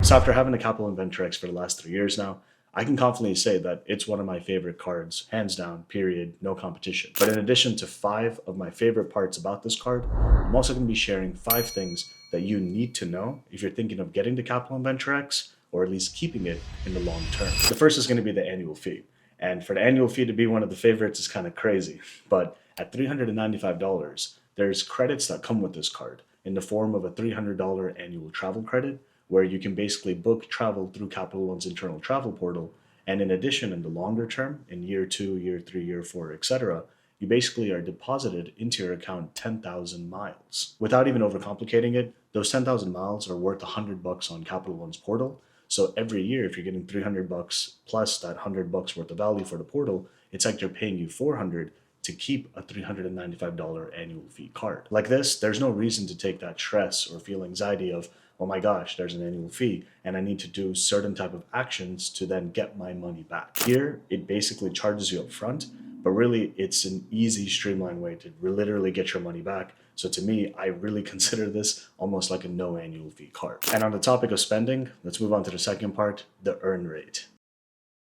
So after having the Capital One Venture X for the last 3 years now, I can confidently say that it's one of my favorite cards, hands down, period, no competition. But in addition to 5 of my favorite parts about this card, I'm also going to be sharing 5 things that you need to know if you're thinking of getting the Capital One Venture X, or at least keeping it in the long term. The first is going to be the annual fee. And for the annual fee to be one of the favorites is kind of crazy. But at $395, there's credits that come with this card in the form of a $300 annual travel credit, where you can basically book travel through Capital One's internal travel portal. And in addition, in the longer term, in year 2, year 3, year 4, etc., you basically are deposited into your account 10,000 miles. Without even overcomplicating it, those 10,000 miles are worth $100 on Capital One's portal. So every year, if you're getting $300 plus that $100 worth of value for the portal, it's like they're paying you $400 to keep a $395 annual fee card. Like this, there's no reason to take that stress or feel anxiety of, oh my gosh, there's an annual fee and I need to do certain type of actions to then get my money back. Here, it basically charges you up front, but really it's an easy, streamlined way to literally get your money back. So to me, I really consider this almost like a no annual fee card. And on the topic of spending, let's move on to the second part, the earn rate.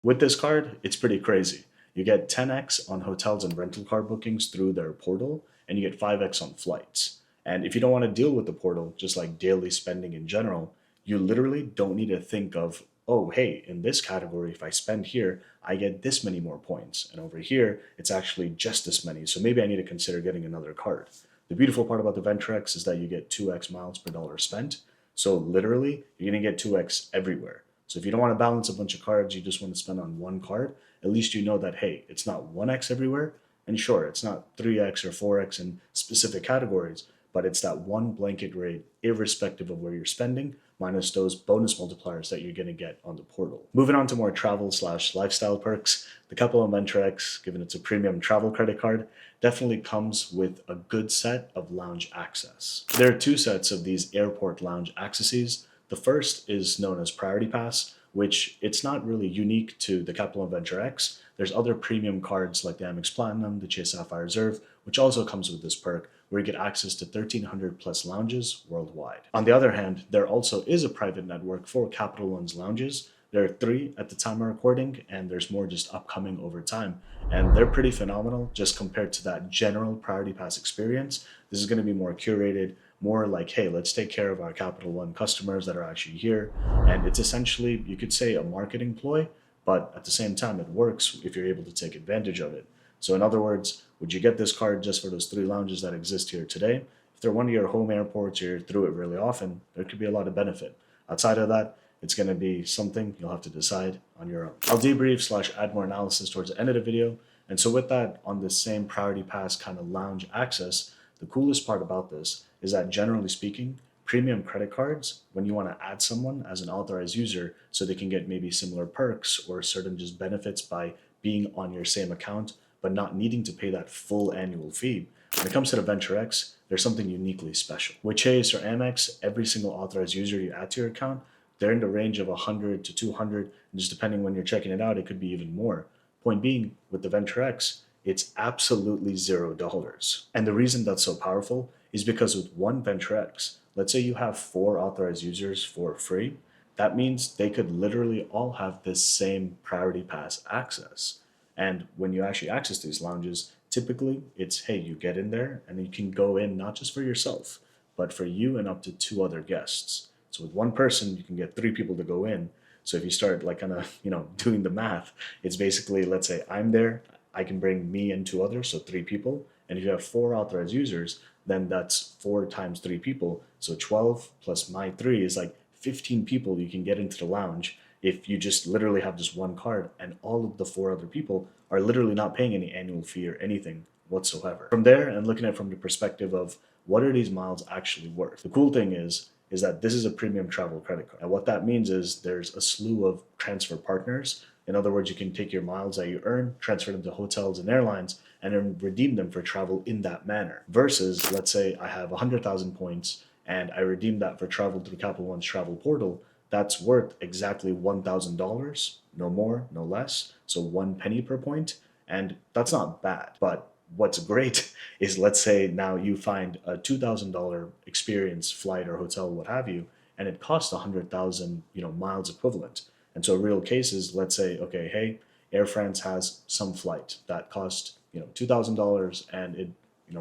With this card, it's pretty crazy. You get 10x on hotels and rental car bookings through their portal, and you get 5x on flights. And if you don't want to deal with the portal, just like daily spending in general, you literally don't need to think of, oh, hey, in this category, if I spend here, I get this many more points. And over here, it's actually just this many. So maybe I need to consider getting another card. The beautiful part about the Venture X is that you get 2x miles per dollar spent. So literally, you're going to get 2x everywhere. So if you don't want to balance a bunch of cards, you just want to spend on one card, at least you know that, hey, it's not 1x everywhere. And sure, it's not 3x or 4x in specific categories, but it's that one blanket rate, irrespective of where you're spending, minus those bonus multipliers that you're going to get on the portal. Moving on to more travel/lifestyle perks, the Capital One Venture X, given it's a premium travel credit card, definitely comes with a good set of lounge access. There are 2 sets of these airport lounge accesses. The first is known as Priority Pass, which it's not really unique to the Capital One Venture X. There's other premium cards like the Amex Platinum, the Chase Sapphire Reserve, which also comes with this perk, where you get access to 1,300 plus lounges worldwide. On the other hand, there also is a private network for Capital One's lounges. There are 3 at the time of recording, and there's more just upcoming over time. And they're pretty phenomenal just compared to that general Priority Pass experience. This is going to be more curated, more like, hey, let's take care of our Capital One customers that are actually here. And it's essentially, you could say, a marketing ploy, but at the same time, it works if you're able to take advantage of it. So in other words, would you get this card just for those 3 lounges that exist here today? If they're one of your home airports, you're through it really often, there could be a lot of benefit. Outside of that, it's going to be something you'll have to decide on your own. I'll debrief/add more analysis towards the end of the video. And so with that, on the same Priority Pass kind of lounge access, the coolest part about this is that generally speaking, premium credit cards, when you want to add someone as an authorized user so they can get maybe similar perks or certain just benefits by being on your same account, but not needing to pay that full annual fee. When it comes to the Venture X, there's something uniquely special. With Chase or Amex, every single authorized user you add to your account, they're in the range of 100 to 200, and just depending when you're checking it out, it could be even more. Point being, with the Venture X, it's absolutely $0. And the reason that's so powerful is because with one Venture X, let's say you have 4 authorized users for free, that means they could literally all have this same Priority Pass access. And when you actually access these lounges, typically it's, hey, you get in there and you can go in not just for yourself, but for you and up to 2 other guests. So with one person, you can get 3 people to go in. So if you start like kind of, doing the math, it's basically, let's say I'm there, I can bring me and 2 others, so 3 people. And if you have 4 authorized users, then that's 4 times 3 people. So 12 plus my 3 is like 15 people you can get into the lounge if you just literally have just one card, and all of the 4 other people are literally not paying any annual fee or anything whatsoever. From there, and looking at it from the perspective of what are these miles actually worth? The cool thing is that this is a premium travel credit card. And what that means is there's a slew of transfer partners. In other words, you can take your miles that you earn, transfer them to hotels and airlines, and then redeem them for travel in that manner. Versus, let's say I have 100,000 points and I redeem that for travel through Capital One's travel portal. That's worth exactly $1,000, no more, no less. So 1 penny per point. And that's not bad. But what's great is, let's say now you find a $2,000 experience, flight or hotel, what have you, and it costs 100,000, miles equivalent. And so real cases, let's say, okay, hey, Air France has some flight that cost, $2,000 and it,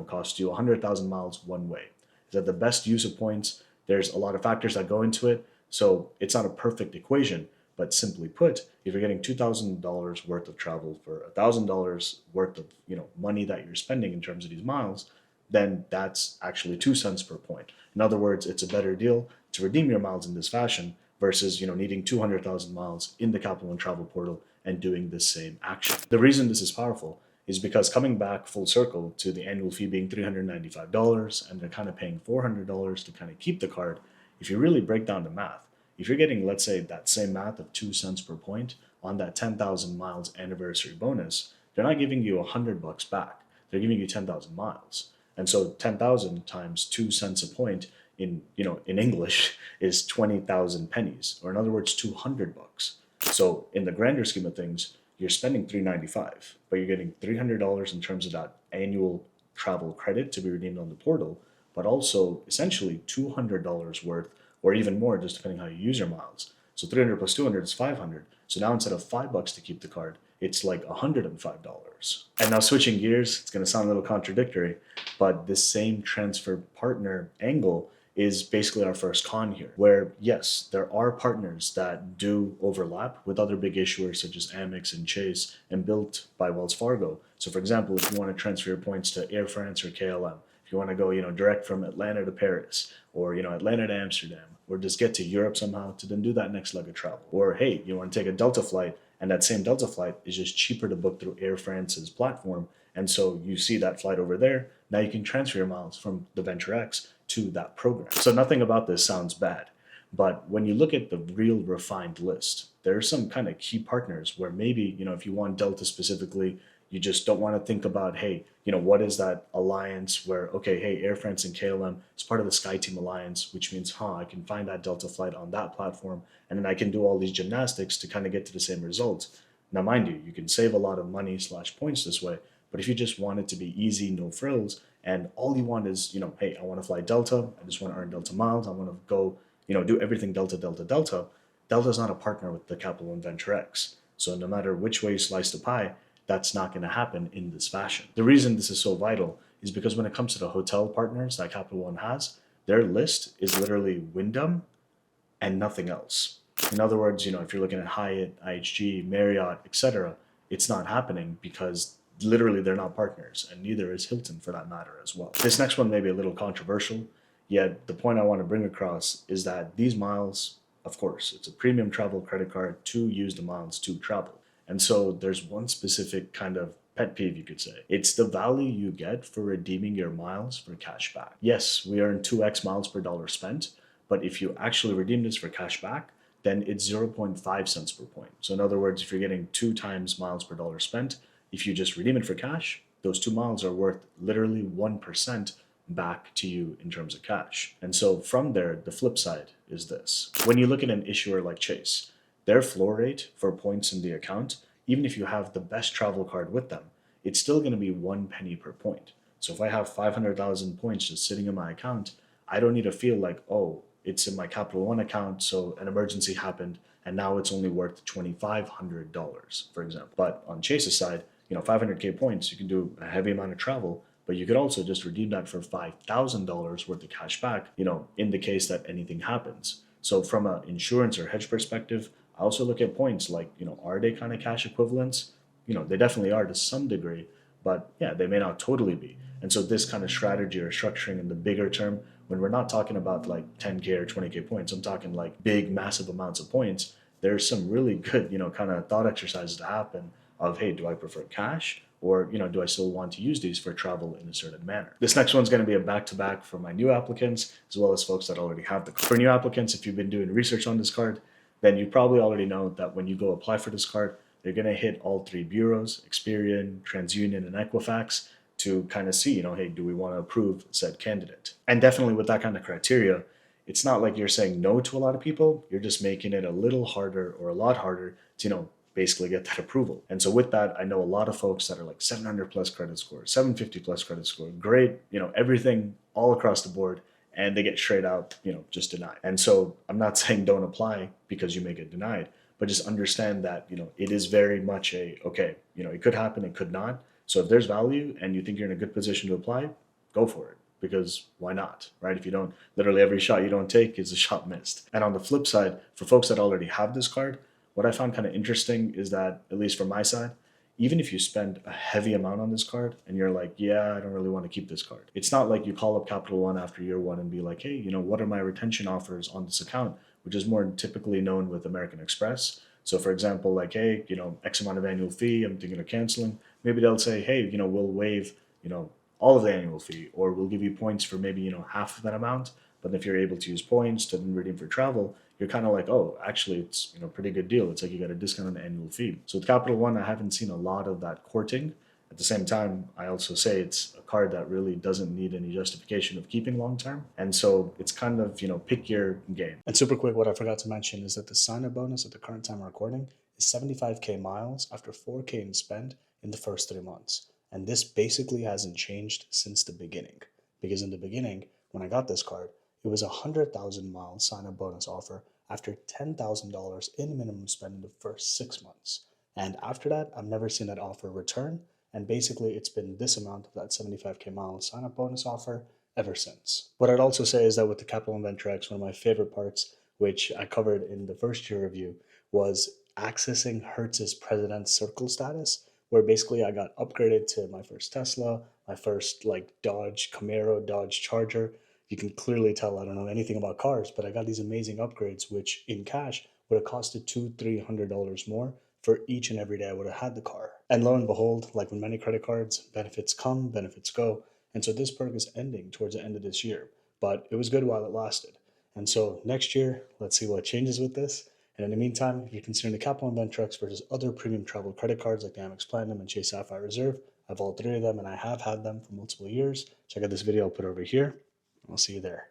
costs you 100,000 miles one way. Is that the best use of points? There's a lot of factors that go into it. So it's not a perfect equation, but simply put, if you're getting $2,000 worth of travel for $1,000 worth of, money that you're spending in terms of these miles, then that's actually 2 cents per point. In other words, it's a better deal to redeem your miles in this fashion versus, needing 200,000 miles in the Capital One travel portal and doing the same action. The reason this is powerful is because coming back full circle to the annual fee being $395 and they're kind of paying $400 to kind of keep the card, if you really break down the math, if you're getting, let's say, that same math of 2 cents per point on that 10,000 miles anniversary bonus, they're not giving you $100 back. They're giving you 10,000 miles. And so 10,000 times 2 cents a point in English is 20,000 pennies, or in other words, $200. So in the grander scheme of things, you're spending $395, but you're getting $300 in terms of that annual travel credit to be redeemed on the portal, but also essentially $200 worth, or even more, just depending how you use your miles. So 300 plus 200 is 500. So now instead of $5 to keep the card, it's like $105. And now switching gears, it's going to sound a little contradictory, but this same transfer partner angle is basically our first con here, where yes, there are partners that do overlap with other big issuers such as Amex and Chase and built by Wells Fargo. So for example, if you want to transfer your points to Air France or KLM, if you want to go, direct from Atlanta to Paris or, Atlanta to Amsterdam, or just get to Europe somehow to then do that next leg of travel. Or hey, you want to take a Delta flight and that same Delta flight is just cheaper to book through Air France's platform. And so you see that flight over there. Now you can transfer your miles from the Venture X to that program. So nothing about this sounds bad. But when you look at the real refined list, there are some kind of key partners where maybe, if you want Delta specifically, you just don't want to think about, hey, what is that alliance where, okay, hey, Air France and KLM is part of the SkyTeam alliance, which means, I can find that Delta flight on that platform, and then I can do all these gymnastics to kind of get to the same results. Now, mind you, you can save a lot of money / points this way, but if you just want it to be easy, no frills, and all you want is, hey, I want to fly Delta, I just want to earn Delta miles, I want to go, do everything Delta, Delta, Delta, Delta's not a partner with the Capital One Venture X. So no matter which way you slice the pie, that's not going to happen in this fashion. The reason this is so vital is because when it comes to the hotel partners that Capital One has, their list is literally Wyndham and nothing else. In other words, if you're looking at Hyatt, IHG, Marriott, etc., it's not happening because literally they're not partners, and neither is Hilton for that matter as well. This next one may be a little controversial, yet the point I want to bring across is that these miles, of course, it's a premium travel credit card to use the miles to travel. And so there's one specific kind of pet peeve, you could say. It's the value you get for redeeming your miles for cash back. Yes, we earn 2x miles per dollar spent, but if you actually redeem this for cash back, then it's 0.5 cents per point. So in other words, if you're getting 2 times miles per dollar spent, if you just redeem it for cash, those 2 miles are worth literally 1% back to you in terms of cash. And so from there, the flip side is this. When you look at an issuer like Chase, their floor rate for points in the account, even if you have the best travel card with them, it's still going to be 1 penny per point. So if I have 500,000 points just sitting in my account, I don't need to feel like, oh, it's in my Capital One account, so an emergency happened, and now it's only worth $2,500, for example. But on Chase's side, 500K points, you can do a heavy amount of travel, but you could also just redeem that for $5,000 worth of cash back, in the case that anything happens. So from an insurance or hedge perspective, I also look at points like, are they kind of cash equivalents? They definitely are to some degree, but yeah, they may not totally be. And so this kind of strategy or structuring in the bigger term, when we're not talking about like 10K or 20K points, I'm talking like big, massive amounts of points, there's some really good, kind of thought exercises to happen of, hey, do I prefer cash? Or, do I still want to use these for travel in a certain manner? This next one's going to be a back-to-back for my new applicants, as well as folks that already have the card. For new applicants, if you've been doing research on this card, then you probably already know that when you go apply for this card, they're going to hit all 3 bureaus, Experian, TransUnion, and Equifax, to kind of see, hey, do we want to approve said candidate? And definitely with that kind of criteria, it's not like you're saying no to a lot of people, you're just making it a little harder or a lot harder to, basically get that approval. And so with that, I know a lot of folks that are like 700 plus credit score, 750 plus credit score, great, everything all across the board. and they get straight out, just denied. And so I'm not saying don't apply because you may get denied, but just understand that, it is very much okay, it could happen, it could not. So if there's value and you think you're in a good position to apply, go for it, because why not, right? If you don't, literally every shot you don't take is a shot missed. And on the flip side, for folks that already have this card, what I found kind of interesting is that, at least from my side, even if you spend a heavy amount on this card and you're like, yeah, I don't really want to keep this card, it's not like you call up Capital One after year one and be like, hey, what are my retention offers on this account, which is more typically known with American Express. So, for example, like, hey, X amount of annual fee, I'm thinking of canceling. Maybe they'll say, hey, we'll waive, all of the annual fee, or we'll give you points for maybe, half of that amount. But if you're able to use points to then redeem for travel, you're kind of like, oh, actually, it's pretty good deal. It's like you got a discount on the annual fee. So with Capital One, I haven't seen a lot of that courting. At the same time, I also say it's a card that really doesn't need any justification of keeping long term. And so it's kind of, pick your game. And super quick, what I forgot to mention is that the sign-up bonus at the current time of recording is 75K miles after 4K in spend in the first 3 months. And this basically hasn't changed since the beginning. Because in the beginning, when I got this card, it was a 100,000 mile sign-up bonus offer after $10,000 in minimum spend in the first 6 months. And after that, I've never seen that offer return. And basically, it's been this amount of that 75K mile sign-up bonus offer ever since. What I'd also say is that with the Capital One Venture X, one of my favorite parts, which I covered in the first year review, was accessing Hertz's President's Circle status, where basically I got upgraded to my first Tesla, my first like Dodge Camaro, Dodge Charger. You can clearly tell I don't know anything about cars, but I got these amazing upgrades, which in cash would have costed $200-300 more for each and every day I would have had the car. And lo and behold, like with many credit cards, benefits come, benefits go. And so this perk is ending towards the end of this year, but it was good while it lasted. And so next year, let's see what changes with this. And in the meantime, if you're considering the Capital One Venture X versus other premium travel credit cards like the Amex Platinum and Chase Sapphire Reserve, I have all three of them and I have had them for multiple years. Check out this video I'll put over here. I'll see you there.